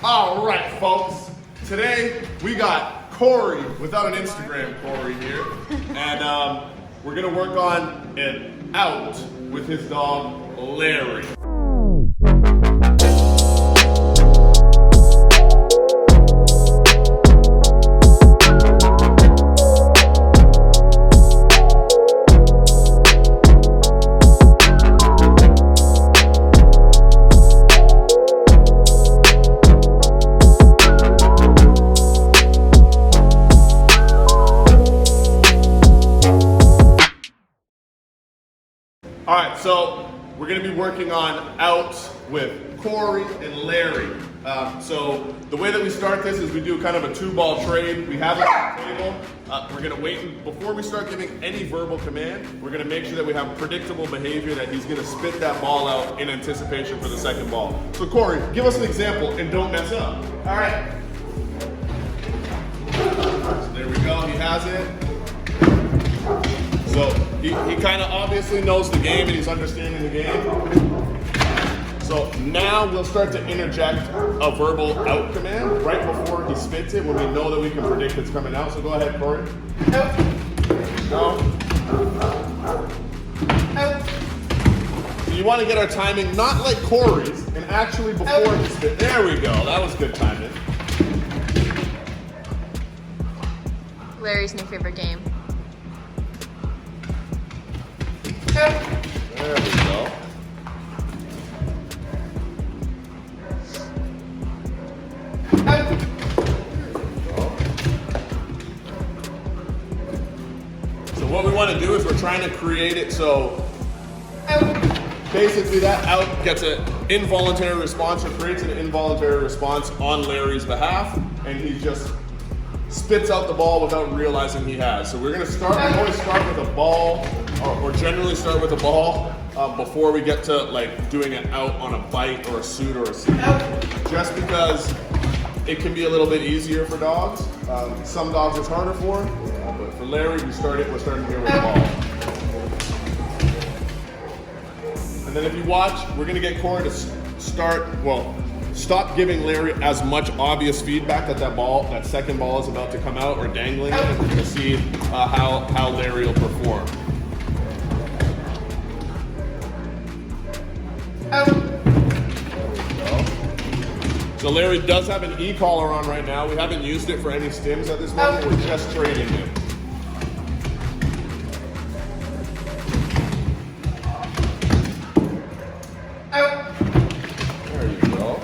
All right, folks. Today we got Corey, without an Instagram Corey here, and we're gonna work on an out with his dog Larry. All right, so we're gonna be working on outs with Corey and Larry. So the way that we start this is we do kind of a 2-ball trade. We have it on the table. We're gonna wait, and before we start giving any verbal command, we're gonna make sure that we have predictable behavior, that he's gonna spit that ball out in anticipation for the second ball. So Corey, give us an example and don't mess up. All right. So there we go, he has it. So he kind of obviously knows the game and he's understanding the game. So now we'll start to interject a verbal out command right before he spits it when we know that we can predict it's coming out. So go ahead, Corey. Out. Go. Out. So you want to get our timing not like Corey's and actually before he spits. There we go. That was good timing. Larry's new favorite game. There we go. So what we want to do is we're trying to create it so basically that out gets an involuntary response or creates an involuntary response on Larry's behalf, and he just spits out the ball without realizing he has. So we're going to start, we always start with a ball, or generally start with a ball before we get to like doing it out on a bite or a suit or a seat. Just because it can be a little bit easier for dogs. Some dogs it's harder for, but for Larry, we're starting here with a ball. And then if you watch, we're going to get Corey to stop giving Larry as much obvious feedback that second ball is about to come out or dangling it, and we're going to see how Larry will perform. So Larry does have an e-collar on right now. We haven't used it for any stims at this moment. We're just trading it. There you go.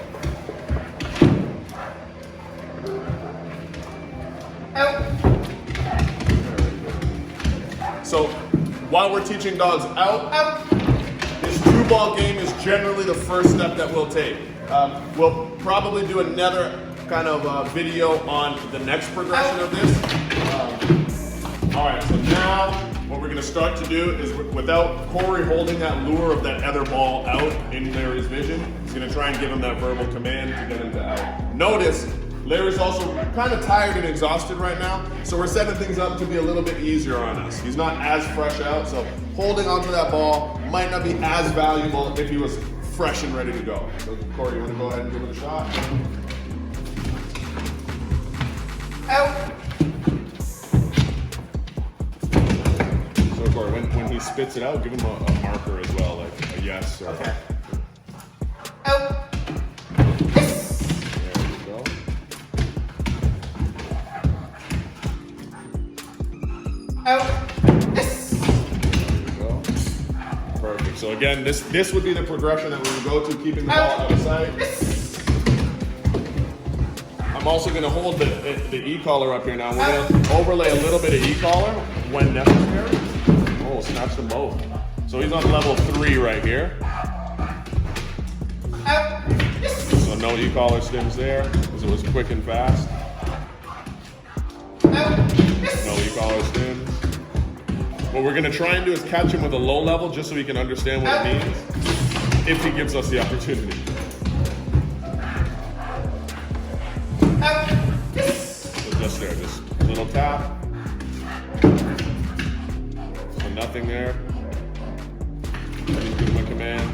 So while we're teaching dogs out, this 2-ball game is generally the first step that we'll take. We'll probably do another kind of video on the next progression of this. All right, so now what we're going to start to do is, without Corey holding that lure of that other ball out in Larry's vision, he's going to try and give him that verbal command to get him to out. Notice, Larry's also kind of tired and exhausted right now, so we're setting things up to be a little bit easier on us. He's not as fresh out, so holding onto that ball might not be as valuable if he was fresh and ready to go. So Corey, you want to go ahead and give it a shot? Out. So Corey, when he spits it out, give him a marker as well, like a yes or Okay. Out. There you go. Out. Perfect. So again, this would be the progression that we would go to, keeping the ball out of sight. I'm also going to hold the e-collar up here now. We're going to overlay a little bit of e-collar when necessary. Oh, snatch them both. So he's on level 3 right here. So no e-collar stims there, because it was quick and fast. No e-collar stims. What we're going to try and do is catch him with a low level just so he can understand what it means, if he gives us the opportunity. So just there, just a little tap. So nothing there. Give him a command.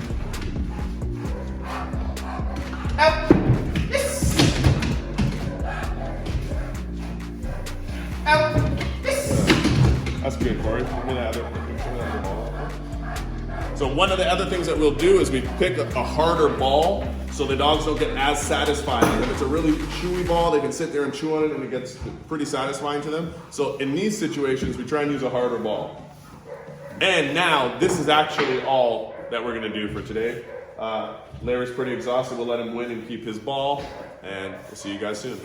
good, Corey. Give me that other ball. So one of the other things that we'll do is we pick a harder ball so the dogs don't get as satisfying. If it's a really chewy ball, they can sit there and chew on it and it gets pretty satisfying to them. So in these situations, we try and use a harder ball. And now, this is actually all that we're going to do for today. Larry's pretty exhausted. We'll let him win and keep his ball. And we'll see you guys soon.